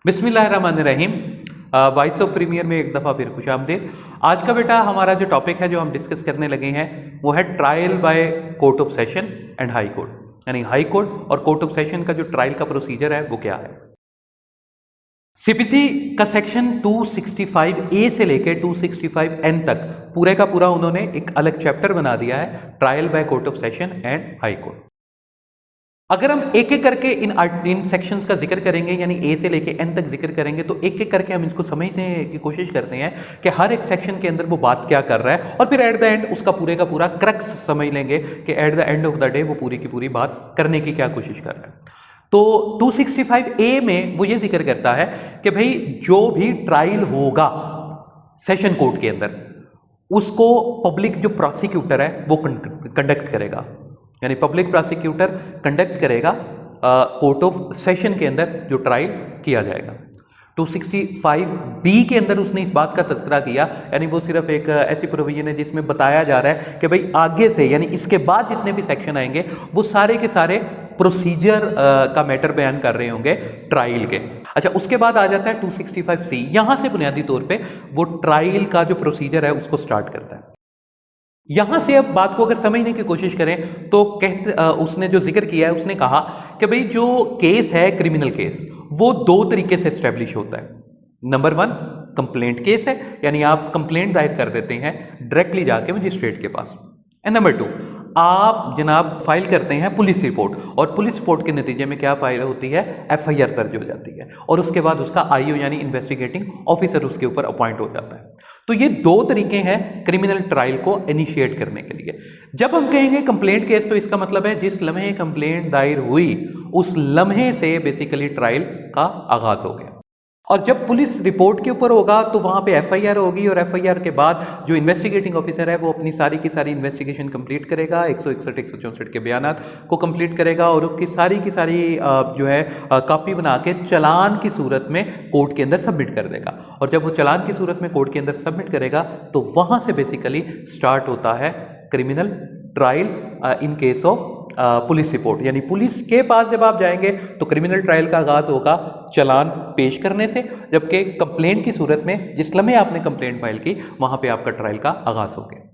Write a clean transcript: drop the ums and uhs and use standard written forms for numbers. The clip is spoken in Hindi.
बिस्मिल्लाहिर्रहमानिर्रहीम। वॉइस ऑफ प्रीमियर में एक दफ़ा फिर खुश आमदीद। आज का बेटा हमारा जो टॉपिक है जो हम डिस्कस करने लगे हैं वो है trial by court of session and high court, यानी हाई कोर्ट और कोर्ट ऑफ सेशन का जो ट्रायल का प्रोसीजर है वो क्या है। सीपीसी का सेक्शन 265A से लेकर 265N तक पूरे का पूरा उन्होंने एक अलग चैप्टर बना दिया है, trial by court of session and high court. अगर हम एक एक करके इन सेक्शंस का जिक्र करेंगे, यानी ए से लेके एन तक जिक्र करेंगे, तो एक एक करके हम इसको समझने की कोशिश करते हैं कि हर एक सेक्शन के अंदर वो बात क्या कर रहा है, और फिर एट द एंड उसका पूरे का पूरा क्रक्स समझ लेंगे कि at the end of the day वो पूरी की पूरी बात करने की क्या कोशिश कर रहा है। तो 265A में वो ये जिक्र करता है कि भाई जो भी ट्रायल होगा सेशन कोर्ट के अंदर उसको पब्लिक जो प्रोसिक्यूटर है वो कंडक्ट करेगा, यानी पब्लिक प्रोसिक्यूटर कंडक्ट करेगा कोर्ट ऑफ सेशन के अंदर जो ट्रायल किया जाएगा। 265B के अंदर उसने इस बात का तज़किरा किया, यानी वो सिर्फ एक ऐसी प्रोविजन है जिसमें बताया जा रहा है कि भाई आगे से यानी इसके बाद जितने भी सेक्शन आएंगे वो सारे के सारे प्रोसीजर का मैटर बयान कर रहे होंगे ट्रायल के। अच्छा, उसके बाद आ जाता है 265C। यहां से बुनियादी तौर पे वो ट्रायल का जो प्रोसीजर है उसको स्टार्ट करता है। यहां से अब बात को अगर समझने की कोशिश करें तो उसने जो जिक्र किया है, उसने कहा कि भाई जो केस है क्रिमिनल केस वो दो तरीके से एस्टेब्लिश होता है। नंबर 1 कंप्लेंट केस है, यानी आप कंप्लेंट दायर कर देते हैं डायरेक्टली जाके मजिस्ट्रेट के पास। एंड नंबर 2 आप जनाब फाइल करते हैं पुलिस रिपोर्ट, और पुलिस रिपोर्ट के नतीजे में क्या फाइल होती है, FIR दर्ज हो जाती है, और उसके बाद उसका IO यानी इन्वेस्टिगेटिंग ऑफिसर उसके ऊपर अपॉइंट हो जाता है। तो ये दो तरीके हैं क्रिमिनल ट्रायल को इनिशिएट करने के लिए। जब हम कहेंगे कंप्लेंट केस तो इसका मतलब है जिस लम्हे कंप्लेंट दायर हुई उस लम्हे से बेसिकली ट्रायल का आगाज हो गया। और जब पुलिस रिपोर्ट के ऊपर होगा तो वहां पे FIR होगी, और FIR के बाद जो इन्वेस्टिगेटिंग ऑफिसर है वो अपनी सारी की सारी इन्वेस्टिगेशन कंप्लीट करेगा, 161 164 के बयानात को कंप्लीट करेगा, और उसकी सारी की सारी जो है कॉपी बना के चालान की सूरत में कोर्ट के अंदर सबमिट कर देगा। और जब वो चालान की सूरत में कोर्ट के अंदर सबमिट करेगा तो वहां से बेसिकली स्टार्ट होता है criminal trial in case of police report, यानी पुलिस के पास जब आप जाएंगे तो क्रिमिनल ट्रायल का आगाज होगा चालान पेश करने से, जबकि कंप्लेंट की सूरत में जिस लम्हे आपने कंप्लेंट फाइल की वहां पे आपका ट्रायल का आगाज हो गया।